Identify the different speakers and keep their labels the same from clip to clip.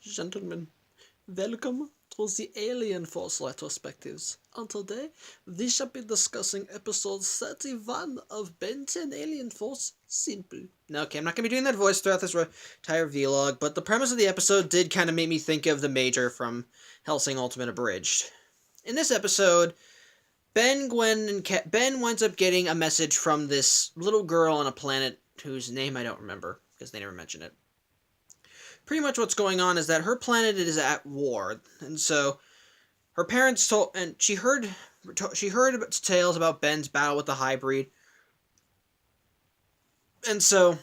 Speaker 1: gentlemen, welcome to the Alien Force Retrospectives. And today, we shall be discussing episode 31 of Ben 10 Alien Force Simple. Now, okay, I'm not going to be doing that voice throughout this entire vlog, but the premise of the episode did kind of make me think of the Major from Hellsing Ultimate Abridged. In this episode, Ben winds up getting a message from this little girl on a planet whose name I don't remember, because they never mention it. Pretty much what's going on is that her planet is at war, and so her parents told, and she heard tales about Ben's battle with the hybrid, and so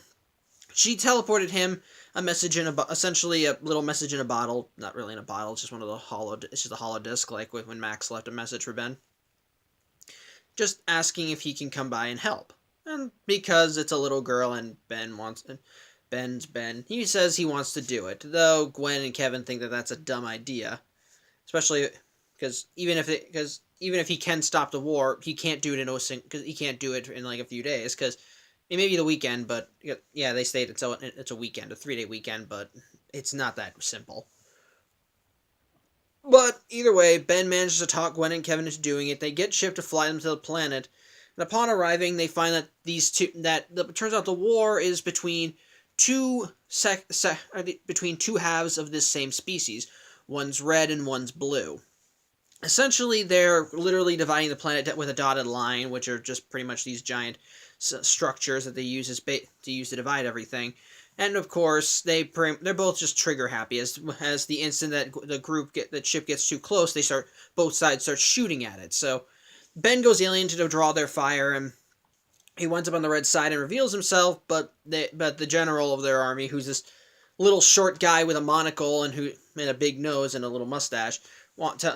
Speaker 1: she teleported him a message essentially a little message in a bottle, not really in a bottle, it's just it's just a hollow disc, like when Max left a message for Ben, just asking if he can come by and help, and because it's a little girl and Ben. He says he wants to do it, though Gwen and Kevin think that that's a dumb idea, especially because even if he can stop the war, he can't do it because he can't do it in like a few days, because it may be the weekend, but yeah, they state it's a weekend, a 3-day weekend, but it's not that simple. But either way, Ben manages to talk Gwen and Kevin into doing it. They get shipped to fly them to the planet, and upon arriving, they find that it turns out the war is between between two halves of this same species. One's red and one's blue. Essentially, they're literally dividing the planet with a dotted line, which are just pretty much these giant structures that they use to divide everything. And of course, they're both just trigger happy. As the instant that the ship gets too close, both sides start shooting at it. So Ben goes alien to draw their fire, and he winds up on the red side and reveals himself, but the general of their army, who's this little short guy with a monocle and a big nose and a little mustache,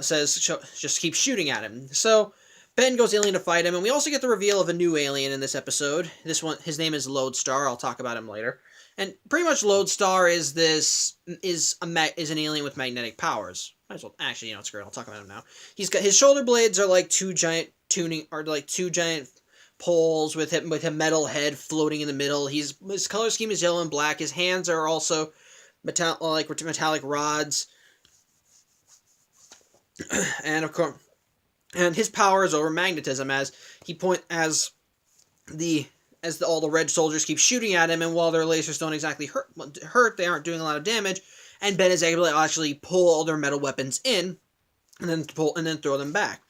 Speaker 1: says just keep shooting at him. So Ben goes alien to fight him, and we also get the reveal of a new alien in this episode. This one, his name is Lodestar. I'll talk about him later. And pretty much Lodestar is an alien with magnetic powers. Actually, screw it. I'll talk about him now. His shoulder blades are like two giant poles with a metal head floating in the middle. His color scheme is yellow and black. His hands are also metallic rods, and of course, and his power is over magnetism as all the red soldiers keep shooting at him, and while their lasers don't exactly hurt, they aren't doing a lot of damage, and Ben is able to actually pull all their metal weapons in, and then throw them back.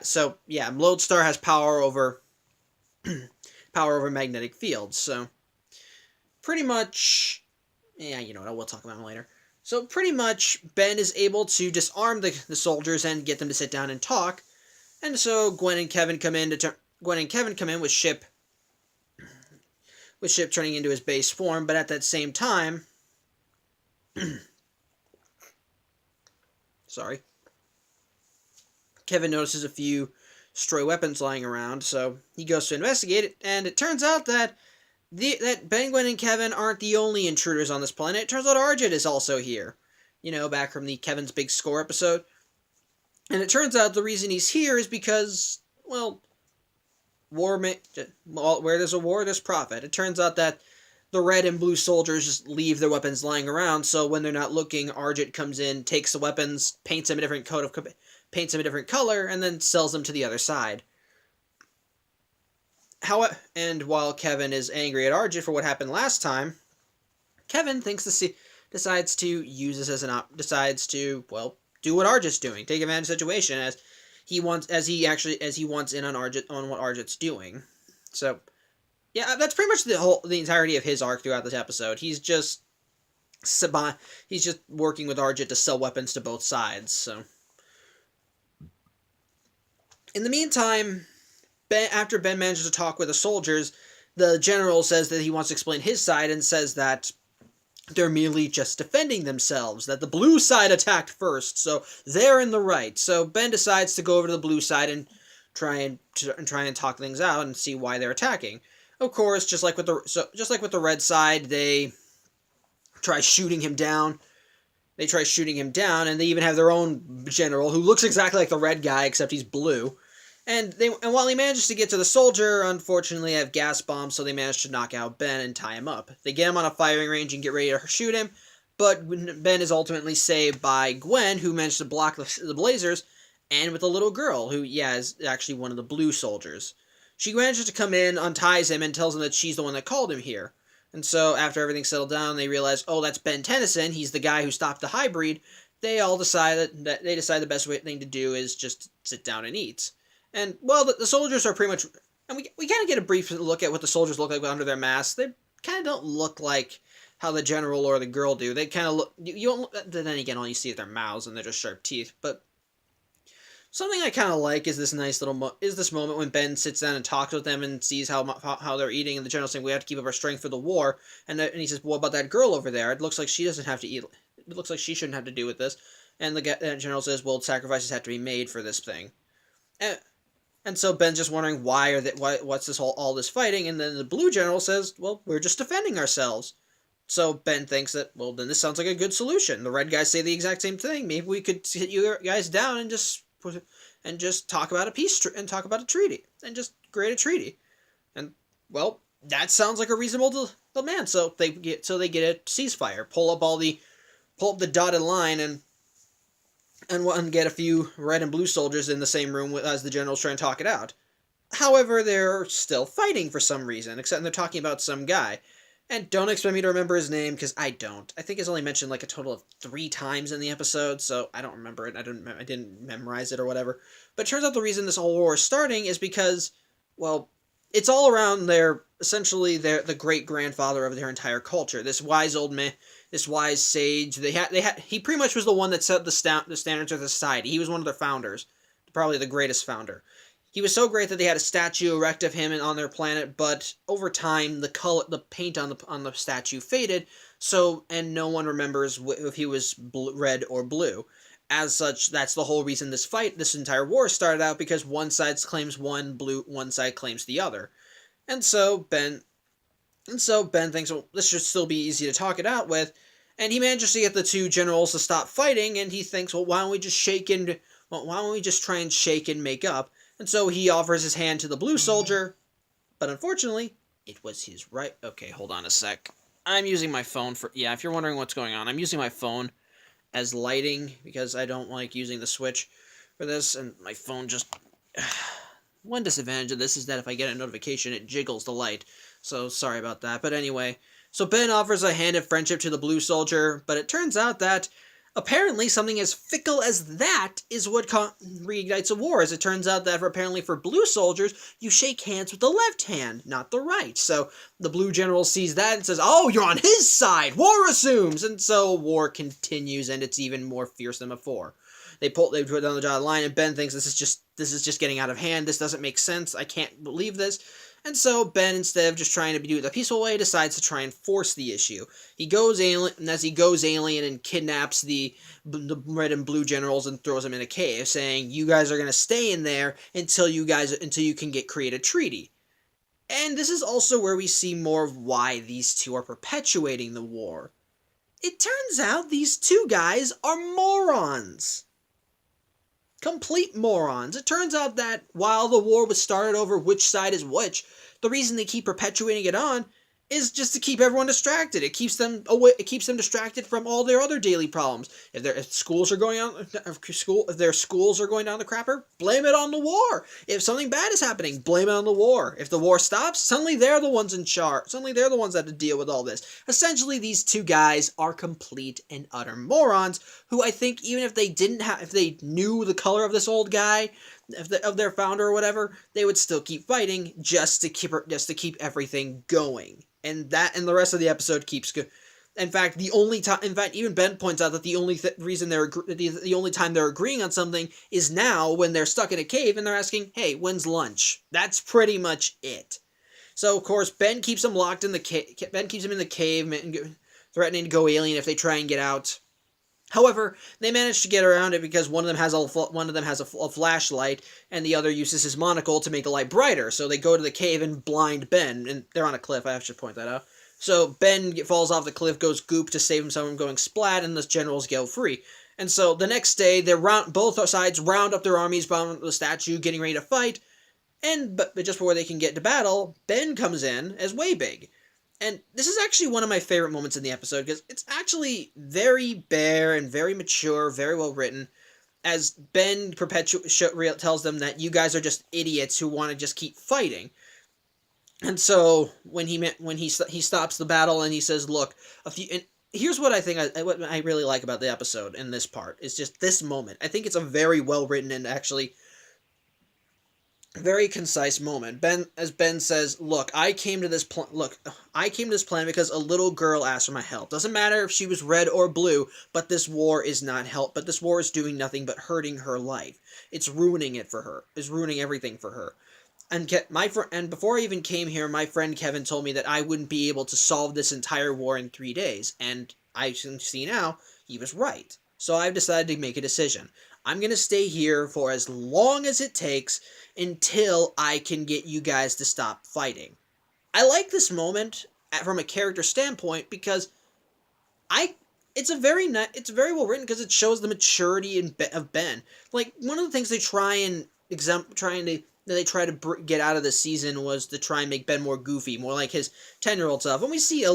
Speaker 1: So yeah, Lodestar has power over magnetic fields. So pretty much, yeah, you know what, we'll talk about him later. So pretty much, Ben is able to disarm the soldiers and get them to sit down and talk. And so Gwen and Kevin come in with Ship turning into his base form. But at that same time, sorry, Kevin notices a few stray weapons lying around, so he goes to investigate it, and it turns out that Ben, Gwen, and Kevin aren't the only intruders on this planet. It turns out Argent is also here, back from the Kevin's Big Score episode. And it turns out the reason he's here is because, well, where there's a war, there's profit. It turns out that the red and blue soldiers just leave their weapons lying around, so when they're not looking, Argent comes in, takes the weapons, paints them a different color, and then sells them to the other side. And while Kevin is angry at Argent for what happened last time, Kevin decides to use this decides to, well, do what Argent's doing, take advantage of the situation as he wants in on what Argent's doing. So yeah, that's pretty much the entirety of his arc throughout this episode. He's just working with Argent to sell weapons to both sides. So in the meantime, after Ben manages to talk with the soldiers, the general says that he wants to explain his side and says that they're merely just defending themselves, that the blue side attacked first, so they're in the right. So Ben decides to go over to the blue side and try and talk things out and see why they're attacking. Of course, just like with the red side, they try shooting him down. And they even have their own general who looks exactly like the red guy, except he's blue. And while he manages to get to the soldier, unfortunately they have gas bombs, so they manage to knock out Ben and tie him up. They get him on a firing range and get ready to shoot him, but Ben is ultimately saved by Gwen, who managed to block the blazers, and with a little girl, who, yeah, is actually one of the blue soldiers. She manages to come in, unties him, and tells him that she's the one that called him here. And so, after everything's settled down, they realize, oh, that's Ben Tennyson, he's the guy who stopped the hybrid. They all decide that the best thing to do is just sit down and eat. And, well, the soldiers are pretty much... And we kind of get a brief look at what the soldiers look like under their masks. They kind of don't look like how the general or the girl do. They kind of look... You don't... Then again, all you see is their mouths, and they're just sharp teeth. But something I kind of like is this nice little... is this moment when Ben sits down and talks with them and sees how they're eating, and the general's saying, we have to keep up our strength for the war. And he says, what about that girl over there? It looks like she doesn't have to eat... It looks like she shouldn't have to do with this. And the general says, well, sacrifices have to be made for this thing. And so Ben's just wondering what's this all this fighting, and then the blue general says, well, we're just defending ourselves. So Ben thinks that, well, then this sounds like a good solution. The red guys say the exact same thing. Maybe we could hit you guys down and just talk about a peace and talk about a treaty and just create a treaty. And, well, that sounds like a reasonable demand. So they get a ceasefire, pull up the dotted line and get a few red and blue soldiers in the same room as the generals try and talk it out. However, they're still fighting for some reason, except they're talking about some guy. And don't expect me to remember his name, because I don't. I think it's only mentioned like a total of 3 times in the episode, so I don't remember it. I didn't memorize it or whatever. But it turns out the reason this whole war is starting is because, well, it's all around the great-grandfather of their entire culture. This wise old man, this wise sage. He pretty much was the one that set the standards of the society. He was one of their founders, probably the greatest founder. He was so great that they had a statue erect of him on their planet, but over time the paint on the statue faded, and no one remembers if he was red or blue. As such, that's the whole reason this entire war started out, because one side claims one side claims the other. And so Ben thinks, well, this should still be easy to talk it out with, and he manages to get the 2 generals to stop fighting, and he thinks, well, why don't we just try and shake and make up? And so he offers his hand to the blue soldier, but unfortunately, it was his right... Okay, hold on a sec. I'm using my phone for... Yeah, if you're wondering what's going on, I'm using my phone as lighting, because I don't like using the switch for this, and my phone just... One disadvantage of this is that if I get a notification, it jiggles the light. So, sorry about that. But anyway, so Ben offers a hand of friendship to the blue soldier, but it turns out that apparently something as fickle as that is what reignites a war. As it turns out that apparently for blue soldiers, you shake hands with the left hand, not the right. So the blue general sees that and says, oh, you're on his side! War assumes! And so war continues, and it's even more fierce than before. They put down the dotted line, and Ben thinks this is just getting out of hand. This doesn't make sense. I can't believe this. And so Ben, instead of just trying to do it the peaceful way, decides to try and force the issue. He goes alien, and as he goes alien and kidnaps the red and blue generals and throws them in a cave, saying, you guys are going to stay in there until you can create a treaty. And this is also where we see more of why these 2 are perpetuating the war. It turns out these 2 guys are morons. Complete morons. It turns out that while the war was started over which side is which, the reason they keep perpetuating it on is just to keep everyone distracted. It keeps them away. It keeps them distracted from all their other daily problems. If their schools are going down the crapper, blame it on the war. If something bad is happening, blame it on the war. If the war stops, suddenly they're the ones in charge. Suddenly they're the ones that have to deal with all this. Essentially, these 2 guys are complete and utter morons who I think even if they knew the color of this old guy, of their founder or whatever, they would still keep fighting just to keep everything going. And the rest of the episode keeps going. In fact, even Ben points out that the only reason the only time they're agreeing on something is now when they're stuck in a cave and they're asking, "Hey, when's lunch?" That's pretty much it. So of course Ben keeps them locked in the cave. Ben keeps them in the cave, threatening to go alien if they try and get out. However, they manage to get around it because one of them has a flashlight, and the other uses his monocle to make the light brighter. So they go to the cave and blind Ben, and they're on a cliff. I should point that out. So Ben falls off the cliff, goes goop to save himself from going splat, and the generals go free. And so the next day, both sides round up their armies, bound the statue, getting ready to fight. But just before they can get to battle, Ben comes in as Way Big. And this is actually one of my favorite moments in the episode because it's actually very bare and very mature, very well written. As Ben tells them that you guys are just idiots who want to just keep fighting. And so when he stops the battle and he says, "Look, a few." And here's what I think what I really like about the episode in this part is just this moment. I think it's a very well written and actually very concise moment. Ben says, "Look, I came to this planet because a little girl asked for my help. Doesn't matter if she was red or blue, but this war is not help. But this war is doing nothing but hurting her life. It's ruining it for her. It's ruining everything for her." And before I even came here, my friend Kevin told me that I wouldn't be able to solve this entire war in 3 days, and I can see now he was right. So I've decided to make a decision. I'm going to stay here for as long as it takes until I can get you guys to stop fighting. I like this moment from a character standpoint because it's very well written because it shows the maturity of Ben. Like, one of the things they try to get out of the season was to try and make Ben more goofy, more like his 10-year-old self. And we see a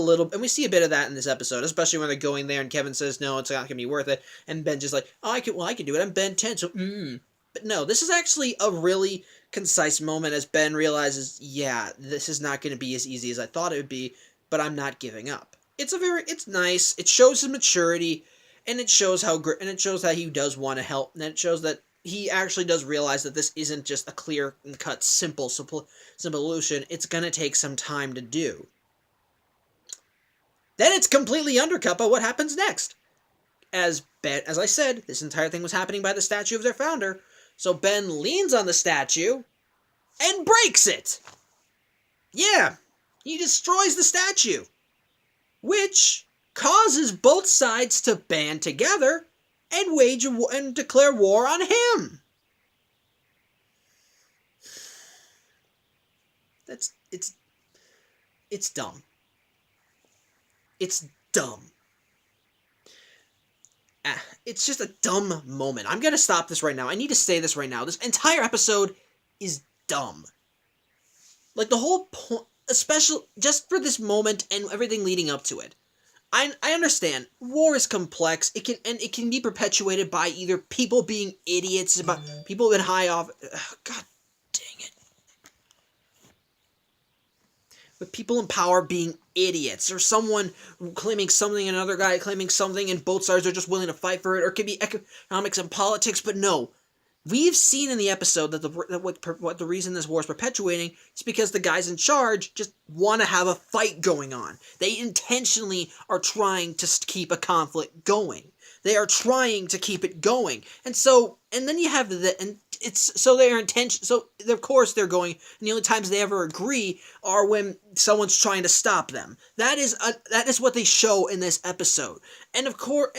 Speaker 1: bit of that in this episode, especially when they're going there and Kevin says, "No, it's not going to be worth it." And Ben's just like, "Oh, I can do it. I'm Ben 10, so But no, this is actually a really concise moment as Ben realizes, yeah, this is not going to be as easy as I thought it would be, but I'm not giving up. It's nice. It shows his maturity, and it shows that he does want to help, and it shows that he actually does realize that this isn't just a clear-cut, simple solution. It's going to take some time to do. Then it's completely undercut by what happens next. As I said, this entire thing was happening by the statue of their founder, so Ben leans on the statue and breaks it. Yeah, he destroys the statue, which causes both sides to band together and declare war on him. It's dumb. It's dumb. It's just a dumb moment. I'm going to stop this right now. I need to say this right now. This entire episode is dumb. Like, the whole point, especially just for this moment and everything leading up to it. I understand war is complex. It can be perpetuated by either people being idiots, about people in high off. God dang it! But people in power being idiots, or someone claiming something, another guy claiming something, and both sides are just willing to fight for it. Or it could be economics and politics. But no, we've seen in the episode that what the reason this war is perpetuating is because the guys in charge just want to have a fight going on. They intentionally are trying to keep a conflict going. They are trying to keep it going. And then you have their intention. So of course they're going, and the only times they ever agree are when someone's trying to stop them. That is what they show in this episode. And of course,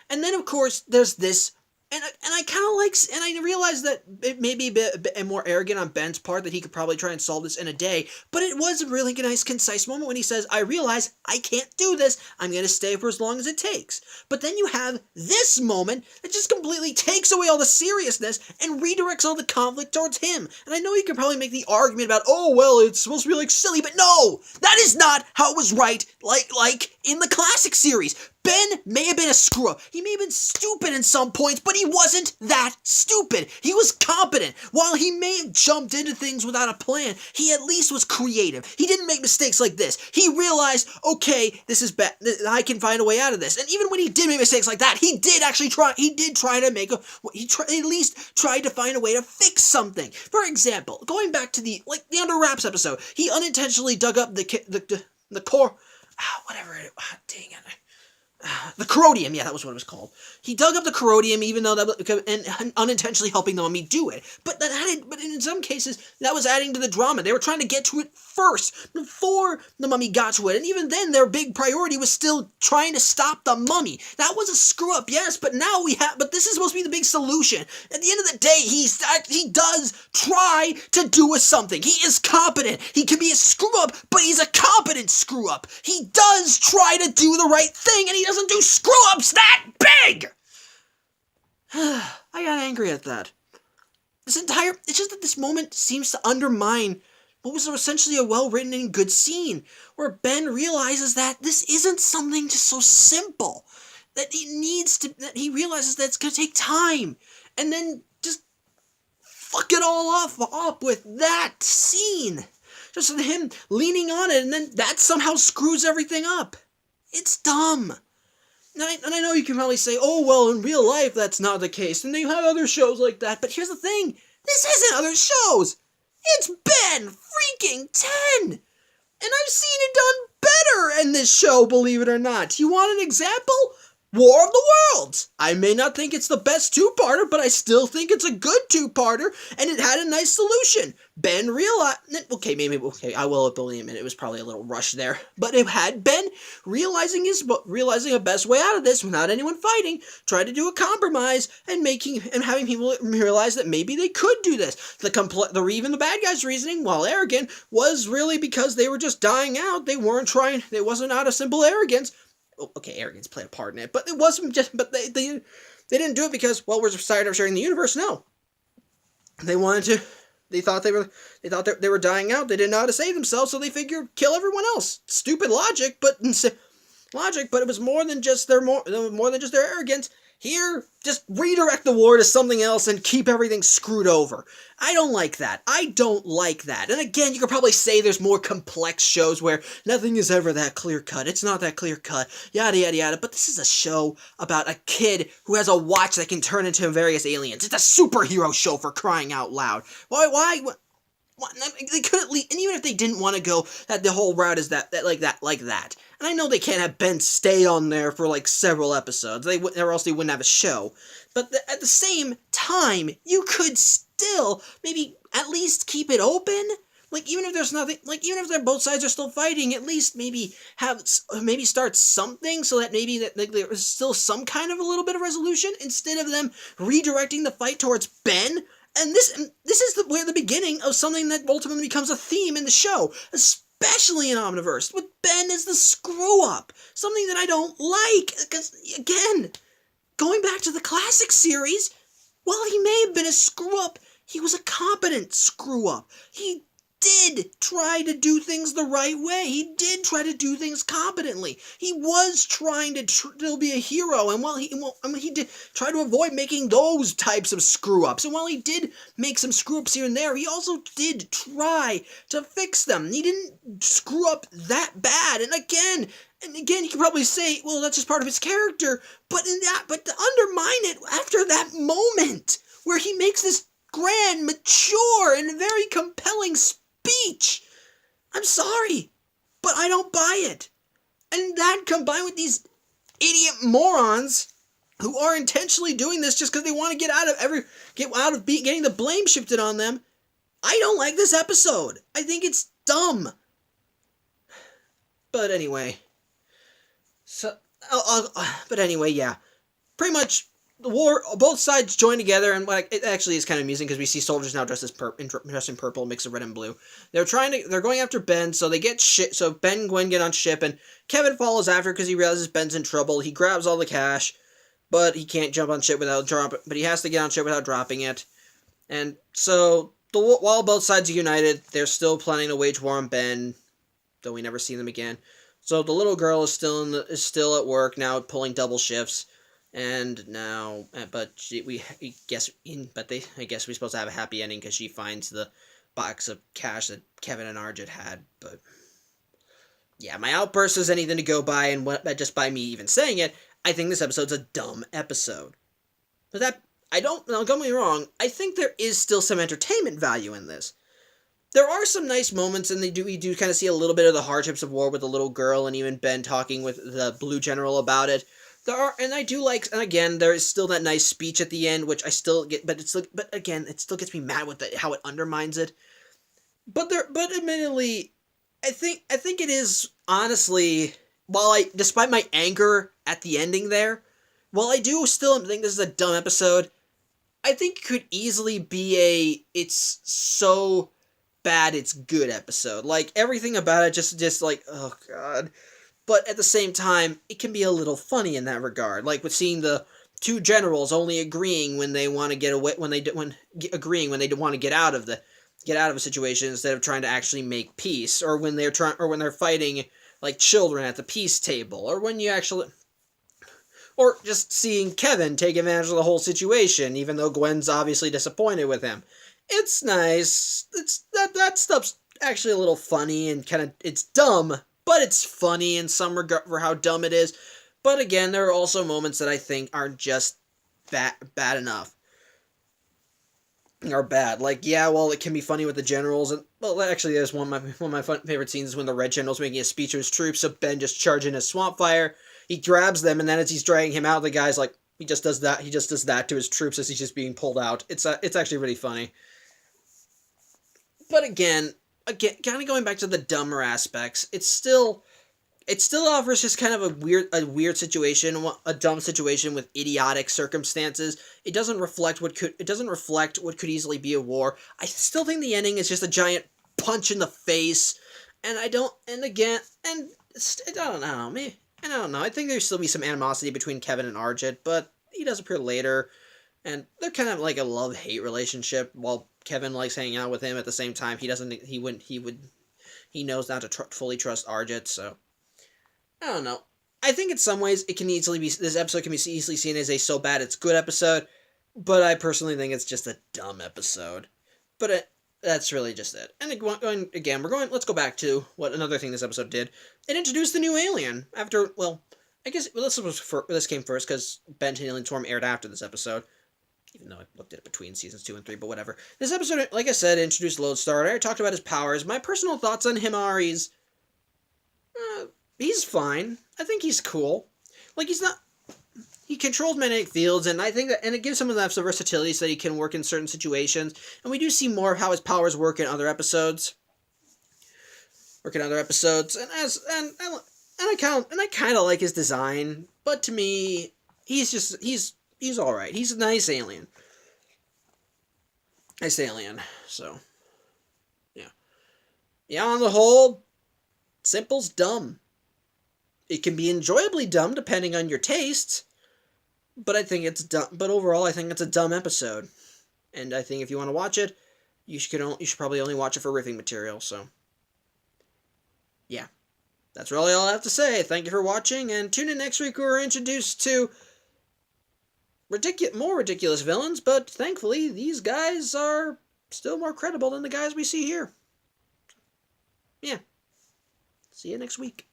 Speaker 1: and then of course there's this. And I kind of like, and I realize that it may be a bit more arrogant on Ben's part that he could probably try and solve this in a day, but it was a really nice, concise moment when he says, "I realize I can't do this. I'm going to stay for as long as it takes." But then you have this moment that just completely takes away all the seriousness and redirects all the conflict towards him. And I know you could probably make the argument about, "Oh, well, it's supposed to be like silly," but no, that is not how it was right, like in the classic series. Ben may have been a screw-up. He may have been stupid in some points, but he wasn't that stupid. He was competent. While he may have jumped into things without a plan, he at least was creative. He didn't make mistakes like this. He realized, okay, this is bad. I can find a way out of this. And even when he did make mistakes like that, he did actually try. He did try to at least tried to find a way to fix something. For example, going back to the Under Wraps episode, he unintentionally dug up the core. Whatever it. Dang it. The corrodium, yeah, that was what it was called. He dug up the corrodium, even though and unintentionally helping the mummy do it. But in some cases, that was adding to the drama. They were trying to get to it first, before the mummy got to it. And even then, their big priority was still trying to stop the mummy. That was a screw up, yes, but but this is supposed to be the big solution. At the end of the day, he does try to do something. He is competent. He can be a screw up, but he's a competent screw up. He does try to do the right thing, and he doesn't do screw-ups that big! I got angry at that. It's just that this moment seems to undermine what was essentially a well-written and good scene, where Ben realizes that this isn't something just so simple, that that he realizes that it's going to take time, and then just fuck it all up with that scene. Just him leaning on it, and then that somehow screws everything up. It's dumb. And I know you can probably say, oh, well, in real life, that's not the case. And you have other shows like that. But here's the thing. This isn't other shows. It's Ben freaking 10. And I've seen it done better in this show, believe it or not. You want an example? War of the Worlds. I may not think it's the best two-parter, but I still think it's a good two-parter, and it had a nice solution. Ben realized... Okay, I will admit it was probably a little rushed there, but it had Ben realizing a best way out of this without anyone fighting, try to do a compromise, and having people realize that maybe they could do this. Even the bad guys' reasoning, while arrogant, was really because they were just dying out. They weren't trying... It wasn't out of simple arrogance. Okay, arrogance played a part in it, but it wasn't just. But they didn't do it because, well, we're tired of sharing the universe. No, they wanted to. They thought they were dying out. They didn't know how to save themselves, so they figured kill everyone else. Stupid logic, but it was more than just their arrogance. Here, just redirect the war to something else and keep everything screwed over. I don't like that. And again, you could probably say there's more complex shows where nothing is ever that clear-cut. It's not that clear-cut, yada, yada, yada. But this is a show about a kid who has a watch that can turn into various aliens. It's a superhero show, for crying out loud. Why? They could at least, and even if they didn't want to go that the whole route is like that. And I know they can't have Ben stay on there for like several episodes, or else they wouldn't have a show. But at the same time, you could still maybe at least keep it open. Like even if there's nothing, like even if they're both sides are still fighting, at least maybe start something so that maybe there is still some kind of a little bit of resolution instead of them redirecting the fight towards Ben. And this is the beginning of something that ultimately becomes a theme in the show, especially in Omniverse, with Ben as the screw-up. Something that I don't like, because, again, going back to the classic series, while he may have been a screw-up, he was a competent screw-up. He did try to do things the right way. He did try to do things competently. He was trying to still be a hero, and while he did try to avoid making those types of screw-ups, and while he did make some screw-ups here and there, he also did try to fix them. He didn't screw up that bad, and again, you could probably say, well, that's just part of his character, but to undermine it after that moment, where he makes this grand, mature, and very compelling speech. I'm sorry, but I don't buy it. And that combined with these idiot morons who are intentionally doing this just because they want to get out of getting the blame shifted on them, I don't like this episode. I think it's dumb. But anyway, yeah, pretty much. The war, both sides join together, and it actually is kind of amusing because we see soldiers now dressed in purple, mix of red and blue. They're going after Ben, so they get shit. So Ben and Gwen get on ship, and Kevin follows after because he realizes Ben's in trouble. He grabs all the cash, but he can't jump on ship without dropping. But he has to get on ship without dropping it. And so while both sides are united, they're still planning to wage war on Ben, though we never see them again. So the little girl is still at work now, pulling double shifts. And now, I guess we're supposed to have a happy ending because she finds the box of cash that Kevin and Arjun had. But yeah, my outburst is anything to go by, and just by me even saying it, I think this episode's a dumb episode. But don't get me wrong, I think there is still some entertainment value in this. There are some nice moments, and we do kind of see a little bit of the hardships of war with the little girl, and even Ben talking with the Blue General about it. And I do like, and again, there is still that nice speech at the end, which I still get, but again, it still gets me mad with how it undermines it. But admittedly, I think it is, honestly, despite my anger at the ending there, while I do still think this is a dumb episode, I think it could easily be it's so bad it's good episode. Like, everything about it just like, oh god. But at the same time, it can be a little funny in that regard. Like with seeing the two generals only agreeing when they want to get away, agreeing when they want to get out of get out of a situation instead of trying to actually make peace, or when they're fighting like children at the peace table, or just seeing Kevin take advantage of the whole situation, even though Gwen's obviously disappointed with him. It's nice. That stuff's actually a little funny and it's dumb, but it's funny in some regard for how dumb it is. But again, there are also moments that I think aren't just bad enough. Are bad. Like, yeah, well, it can be funny with the generals, and well, actually, there's one of my favorite scenes is when the Red General's making a speech to his troops, so Ben just charging a swamp fire. He grabs them, and then as he's dragging him out, the guy's like, he just does that to his troops as he's just being pulled out. It's actually really funny. But again, kind of going back to the dumber aspects, it still offers just kind of a weird situation, a dumb situation with idiotic circumstances. It doesn't reflect what could easily be a war. I still think the ending is just a giant punch in the face, and I don't know. I think there'll still be some animosity between Kevin and Arjit, but he does appear later, and they're kind of like a love-hate relationship. While Kevin likes hanging out with him, at the same time he knows not to fully trust Arjit, so. I don't know. I think in some ways this episode can be easily seen as a so bad it's good episode, but I personally think it's just a dumb episode. But that's really just it. And let's go back to what another thing this episode did. It introduced the new alien this came first because Ben 10 Alien Storm aired after this episode. Even though I looked at it between seasons 2 and 3, but whatever. This episode, like I said, introduced Lodestar. I already talked about his powers. My personal thoughts on him are he's fine. I think he's cool. Like, he controls magnetic fields, and I think and it gives him enough versatility so that he can work in certain situations. And we do see more of how his powers work in other episodes. And I kind of like his design, but to me, he's all right. He's a nice alien. So, yeah. Yeah, on the whole, simple's dumb. It can be enjoyably dumb depending on your tastes, but I think it's dumb. But overall, I think it's a dumb episode, and I think if you want to watch it, you should probably only watch it for riffing material. So, yeah, that's really all I have to say. Thank you for watching, and tune in next week where we're introduced to more ridiculous villains. But thankfully, these guys are still more credible than the guys we see here. Yeah, see you next week.